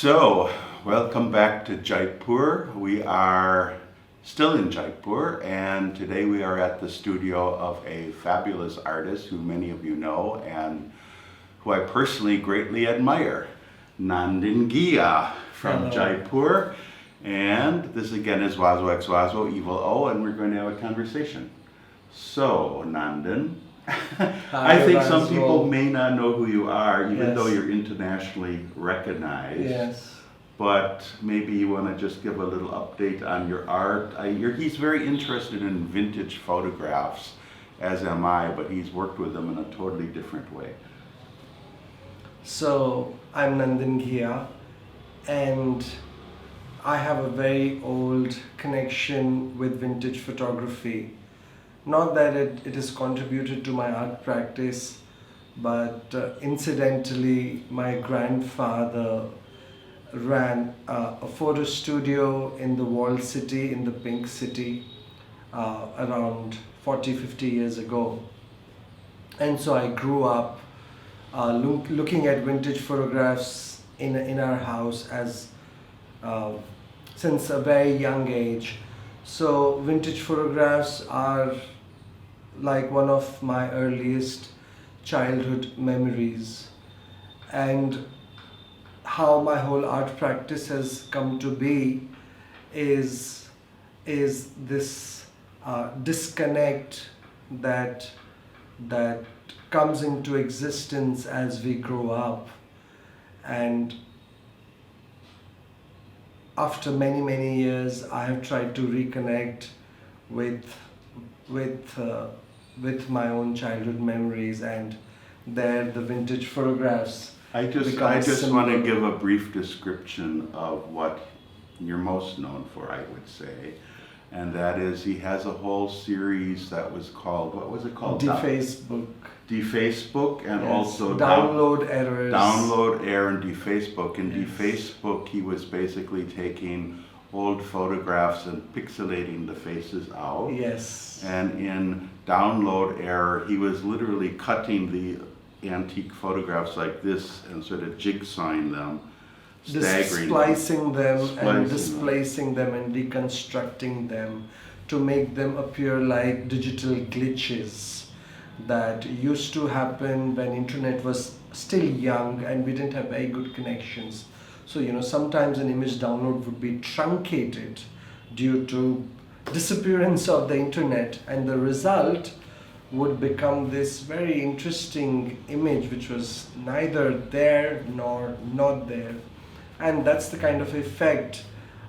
So, welcome back to Jaipur. We are still in Jaipur, and today we are at the studio of a fabulous artist who many of you know and who I personally greatly admire, Nandan Ghiya from Hello. Jaipur. And this again is Wazo X Wazo Evil O, and we're going to have a conversation. So, Nandan, I think some people may not know who you are, even Yes. though you're internationally recognized. Yes. But maybe you want to just give a little update on your art. He's very interested in vintage photographs, as am I, but he's worked with them in a totally different way. So I'm Nandan Ghiya, and I have a very old connection with vintage photography. Not that it has contributed to my art practice, but incidentally, my grandfather ran a photo studio in the walled city, in the Pink City, around 40-50 years ago. And so I grew up looking at vintage photographs in our house as since a very young age. So vintage photographs are like one of my earliest childhood memories, and how my whole art practice has come to be is this disconnect that comes into existence as we grow up. And after many years, I have tried to reconnect with with uh, with my own childhood memories, and there the vintage photographs I just want to give a brief description of what you're most known for, I would say. And that is, he has a whole series that was called, what was it called? Facebook. Defacebook, and Yes. also Download errors. Download Error and Defacebook. In Yes. Defacebook, he was basically taking old photographs and pixelating the faces out. Yes. And in Download Error, he was literally cutting the antique photographs like this and sort of jigsawing them, staggering Splicing them Splicing and them. displacing them and deconstructing them to make them appear like digital glitches that used to happen when internet was still young and we didn't have very good connections. So sometimes an image download would be truncated due to disappearance of the internet, and the result would become this very interesting image which was neither there nor not there. And that's the kind of effect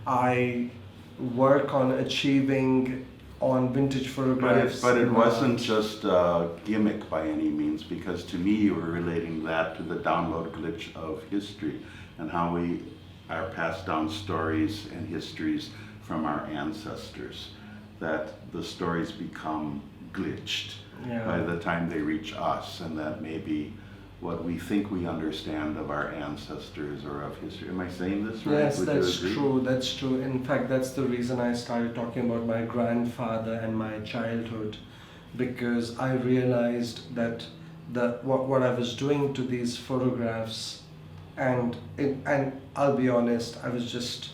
I work on achieving on vintage photographs. But it wasn't just a gimmick by any means, because to me you were relating that to the download glitch of history and how we are passed down stories and histories from our ancestors, that the stories become glitched by the time they reach us, and that maybe what we think we understand of our ancestors or of history. Am I saying this right? Yes, Would you that's agree? true. That's true. In fact, that's the reason I started talking about my grandfather and my childhood, because I realized that what I was doing to these photographs, and I'll be honest, I was just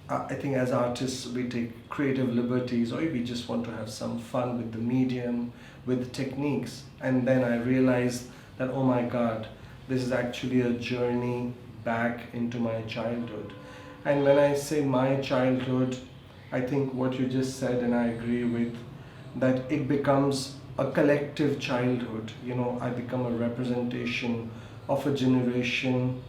I think as artists we take creative liberties, or we just want to have some fun with the medium, with techniques, and then I realized that, oh my God, this is actually a journey back into my childhood. And when I say my childhood, I think what you just said, and I agree with, that it becomes a collective childhood. I become a representation of a generation.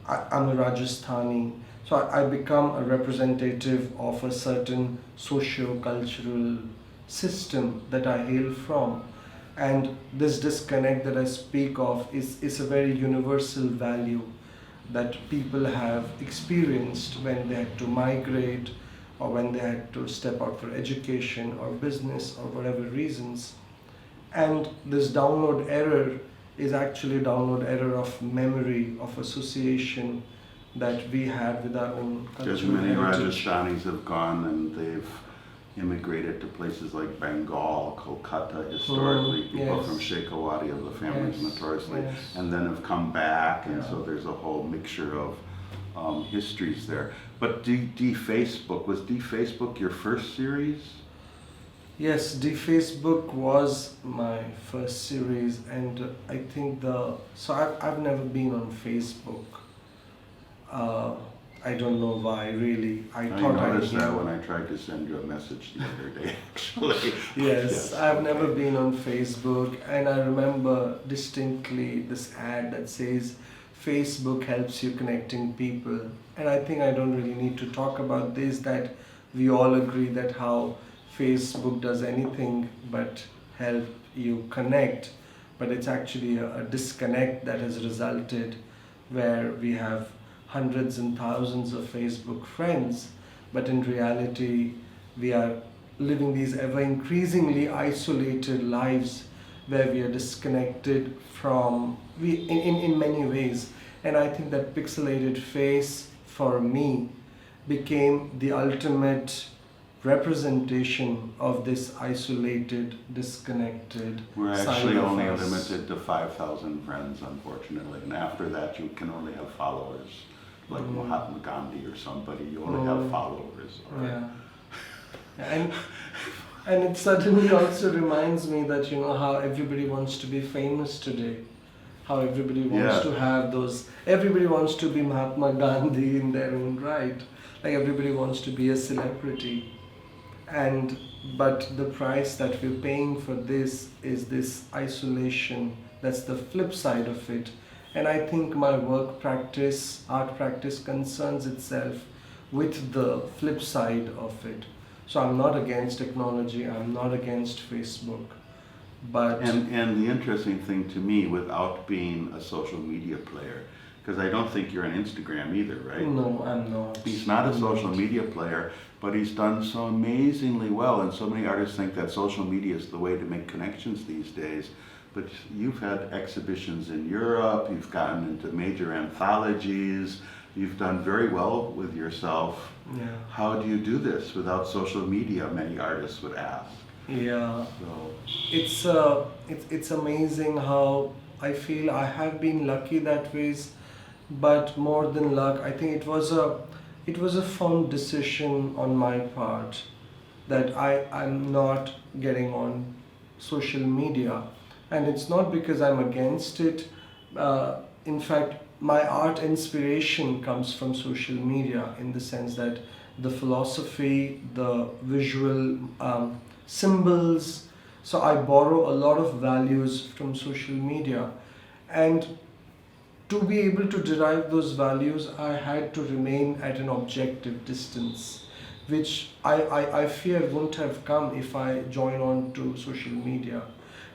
I'm a Rajasthani, so I become a representative of a certain socio-cultural system that I hail from. And this disconnect that I speak of is a very universal value that people have experienced when they had to migrate, or when they had to step out for education or business or whatever reasons. And this download error is actually download error of memory, of association that we had with our own Because cultural many heritage. Rajasthanis have gone and they've immigrated to places like Bengal, Kolkata, historically, people yes. from Shekhawati of the families Yes, notoriously, yes. and then have come back, and Yeah. so there's a whole mixture of histories there. But Facebook, was Facebook your first series? Yes, the Facebook was my first series, and I think I've never been on Facebook. Uh, I don't know why, really. I I thought I noticed that knew. when I tried to send you a message the other day, actually. Yes, I've okay. never been on Facebook, and I remember distinctly this ad that says Facebook helps you connecting people. And I think I don't really need to talk about this, that we all agree that how Facebook does anything but help you connect, but it's actually a disconnect that has resulted where we have hundreds and thousands of Facebook friends, but in reality, we are living these ever increasingly isolated lives where we are disconnected from in many ways. And I think that pixelated face for me became the ultimate representation of this isolated, disconnected We're side actually of only us. limited to 5,000 friends, unfortunately. And after that, you can only have followers. Like Mahatma Gandhi or somebody, you only have followers. Or, Yeah. And and it suddenly also reminds me that how everybody wants to be famous today, how everybody wants Yeah. to have those, everybody wants to be Mahatma Gandhi in their own right, like everybody wants to be a celebrity, and but the price that we're paying for this is this isolation. That's the flip side of it. And I think my work practice, art practice, concerns itself with the flip side of it. So I'm not against technology, I'm not against Facebook, but and the interesting thing to me, without being a social media player, because I don't think you're on Instagram either, right? no, I'm not. He's not a I'm social not. media player, but he's done so amazingly well. And so many artists think that social media is the way to make connections these days. But you've had exhibitions in Europe, you've gotten into major anthologies, you've done very well with yourself. Yeah. How do you do this without social media? Many artists would ask. Yeah. So, It's amazing how I feel I have been lucky that ways, but more than luck, I think it was a fun decision on my part that I'm not getting on social media, and it's not because I'm against it. In fact, my art inspiration comes from social media in the sense that the philosophy, the visual symbols. So I borrow a lot of values from social media, and to be able to derive those values, I had to remain at an objective distance, which I fear wouldn't have come if I join on to social media.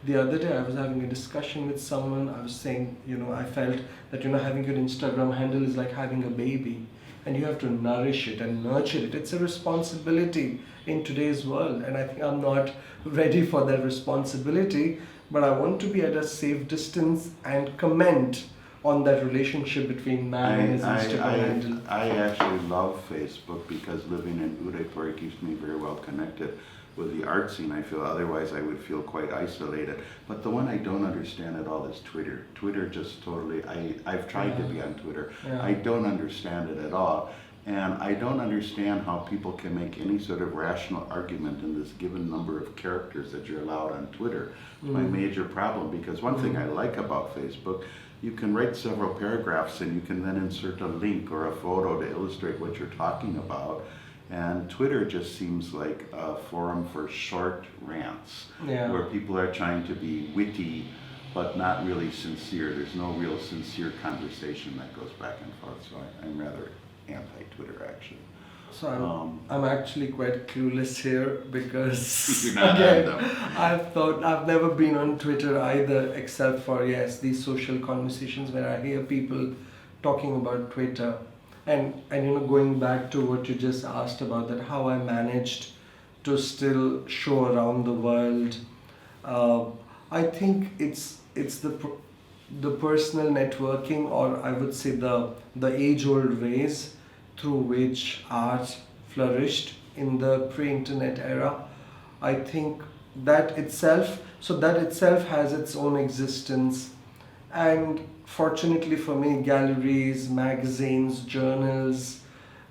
The other day, I was having a discussion with someone. I was saying, I felt that, having your Instagram handle is like having a baby, and you have to nourish it and nurture it. It's a responsibility in today's world, and I think I'm not ready for that responsibility, but I want to be at a safe distance and comment on that relationship between man and his Instagram handle. I actually love Facebook because living in Udaipur keeps me very well connected with the art scene. I feel otherwise I would feel quite isolated. But the one I don't understand at all is Twitter. Twitter just totally, I've tried to be on Twitter. Yeah. I don't understand it at all. And I don't understand how people can make any sort of rational argument in this given number of characters that you're allowed on Twitter. It's my major problem, because one thing I like about Facebook, you can write several paragraphs and you can then insert a link or a photo to illustrate what you're talking about. And Twitter just seems like a forum for short rants, Yeah. where people are trying to be witty but not really sincere. There's no real sincere conversation that goes back and forth. So I'm rather anti-Twitter, actually. So I'm actually quite clueless here because You're not again, on them. I've never been on Twitter either, except for yes, these social conversations where I hear people talking about Twitter, and going back to what you just asked about, that how I managed to still show around the world. I think it's the personal networking, or I would say the age-old ways through which art flourished in the pre-internet era. I think that itself has its own existence, And fortunately for me, galleries, magazines, journals,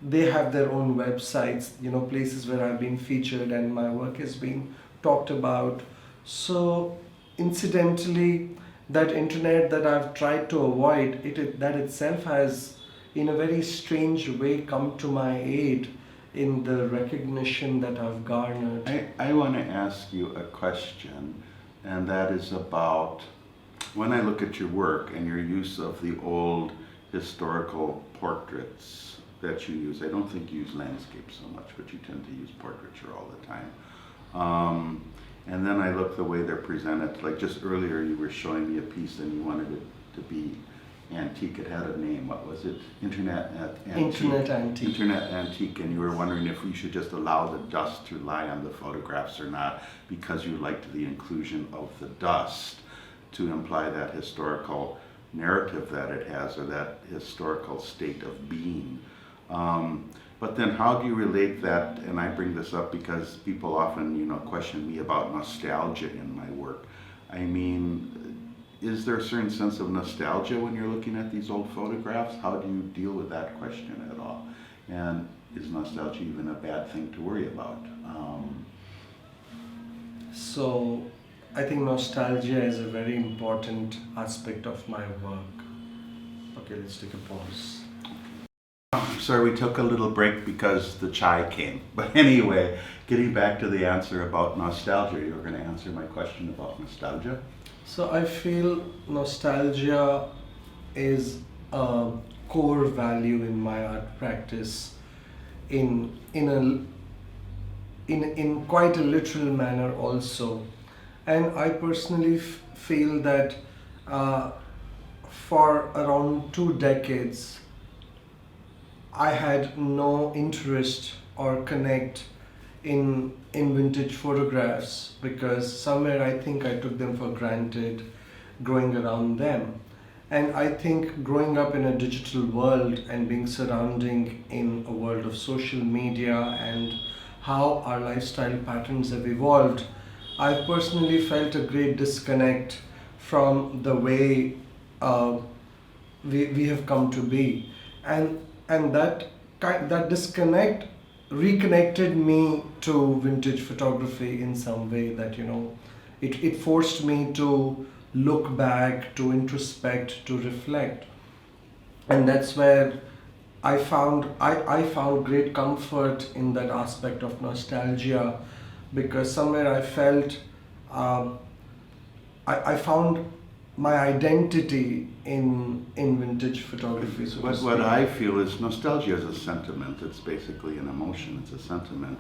they have their own websites, places where I've been featured and my work has been talked about. So, incidentally, that internet that I've tried to avoid, that itself has, in a very strange way, come to my aid in the recognition that I've garnered. I want to ask you a question, and that is about when I look at your work and your use of the old historical portraits that you use. I don't think you use landscapes so much, but you tend to use portraiture all the time. And then I look the way they're presented. Like just earlier, you were showing me a piece and you wanted it to be antique. It had a name. What was it? Antique. Internet antique. And you were wondering if we should just allow the dust to lie on the photographs or not, because you liked the inclusion of the dust to imply that historical narrative that it has, or that historical state of being. But then how do you relate that, and I bring this up because people often, question me about nostalgia in my work. I mean, is there a certain sense of nostalgia when you're looking at these old photographs? How do you deal with that question at all? And is nostalgia even a bad thing to worry about? So, I think nostalgia is a very important aspect of my work. Okay, let's take a pause. Sorry, we took a little break because the chai came. But anyway, getting back to the answer about nostalgia, you were going to answer my question about nostalgia? So I feel nostalgia is a core value in my art practice in quite a literal manner also. And I personally feel that for around 2 decades, I had no interest or connect in vintage photographs, because somewhere I think I took them for granted growing around them. And I think growing up in a digital world and being surrounding in a world of social media and how our lifestyle patterns have evolved, I've personally felt a great disconnect from the way we have come to be. And that disconnect reconnected me to vintage photography in some way, that it forced me to look back, to introspect, to reflect. And that's where I found great comfort in that aspect of nostalgia, because somewhere I felt I found my identity in vintage photography. So What I feel is nostalgia is a sentiment. It's basically an emotion. It's a sentiment.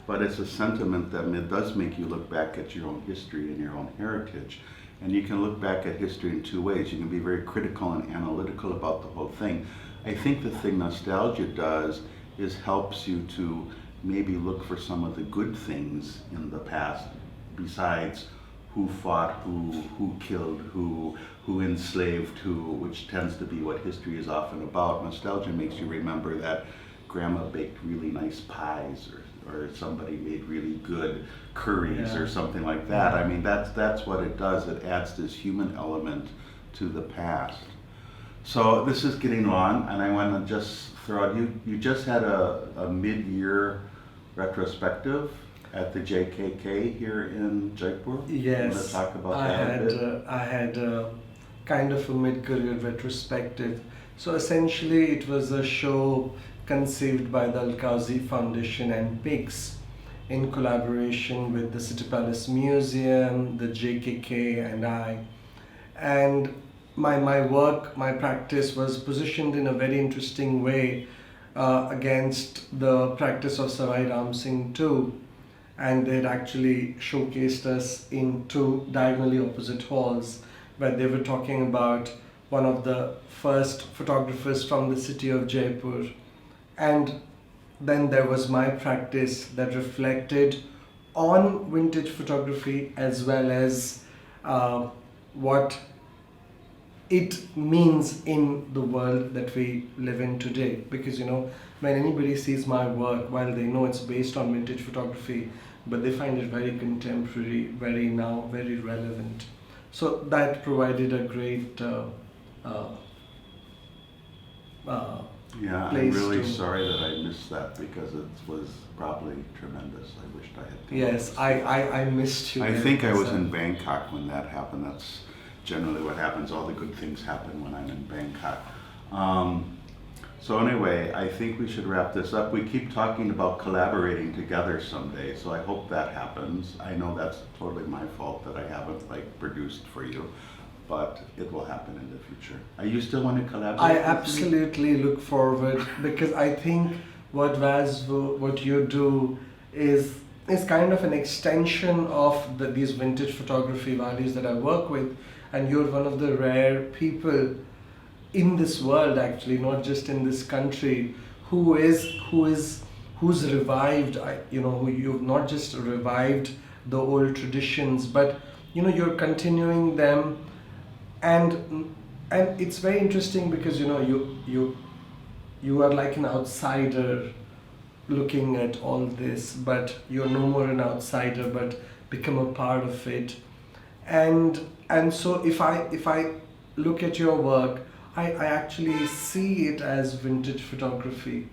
But it's a sentiment that does make you look back at your own history and your own heritage. And you can look back at history in two ways. You can be very critical and analytical about the whole thing. I think the thing nostalgia does is helps you to maybe look for some of the good things in the past, besides who fought who killed who enslaved who, which tends to be what history is often about. Nostalgia makes you remember that grandma baked really nice pies, or somebody made really good curries, or something like that. I mean, that's what it does. It adds this human element to the past. So this is getting long, and I want to just throw out, you just had a mid-year retrospective at the JKK here in Jaipur. Yes, you want to talk about that a bit? I had kind of a mid-career retrospective. So essentially, it was a show conceived by the Al-Kazi Foundation and PIGS in collaboration with the City Palace Museum, the JKK, and I. And my work, my practice was positioned in a very interesting way against the practice of Savai Ram Singh too. And they'd actually showcased us in two diagonally opposite halls, where they were talking about one of the first photographers from the city of Jaipur. And then there was my practice that reflected on vintage photography, as well as what it means in the world that we live in today. Because when anybody sees my work, while they know it's based on vintage photography, but they find it very contemporary, very now, very relevant. So that provided a great uh, uh, Yeah, I'm place really to. sorry that I missed that because it was probably tremendous. I wished I had come. Yes, I missed you. I there think I was myself. in Bangkok when that happened. That's generally what happens. All the good things happen when I'm in Bangkok. So anyway, I think we should wrap this up. We keep talking about collaborating together someday, so I hope that happens. I know that's totally my fault that I haven't produced for you, but it will happen in the future. Are you still want to collaborate I with me? absolutely look forward because I think what you do is kind of an extension of these vintage photography values that I work with, and you're one of the rare people in this world, actually, not just in this country, who's revived. Who you've not just revived the old traditions, but you're continuing them, and and it's very interesting because you are like an outsider looking at all this, but you're no more an outsider but become a part of it. And so if I look at your work, I actually see it as vintage photography,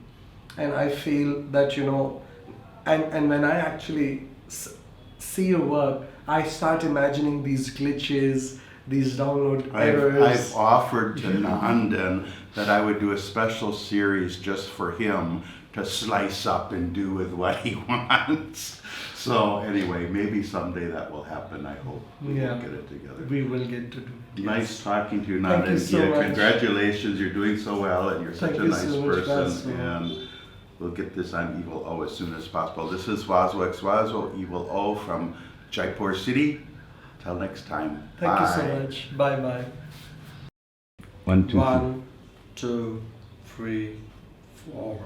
and I feel that and when I actually see your work, I start imagining these glitches, these download errors. I've offered to Nandan that I would do a special series just for him to slice up and do with what he wants. So anyway, maybe someday that will happen. I hope we will get it together. We will get to do. Nice talking to you, Thank you Nandan so Ghiya. much. Congratulations, you're doing so well, and you're such Thank a you nice so much, person. Vasco. And we'll get this on Evil O as soon as possible. This is Wazwo X Wazwo, Evil O from Jaipur City. Till next time. Thank Bye. you so much. Bye bye. 1, 2, 3. 1, 2, 3, 4.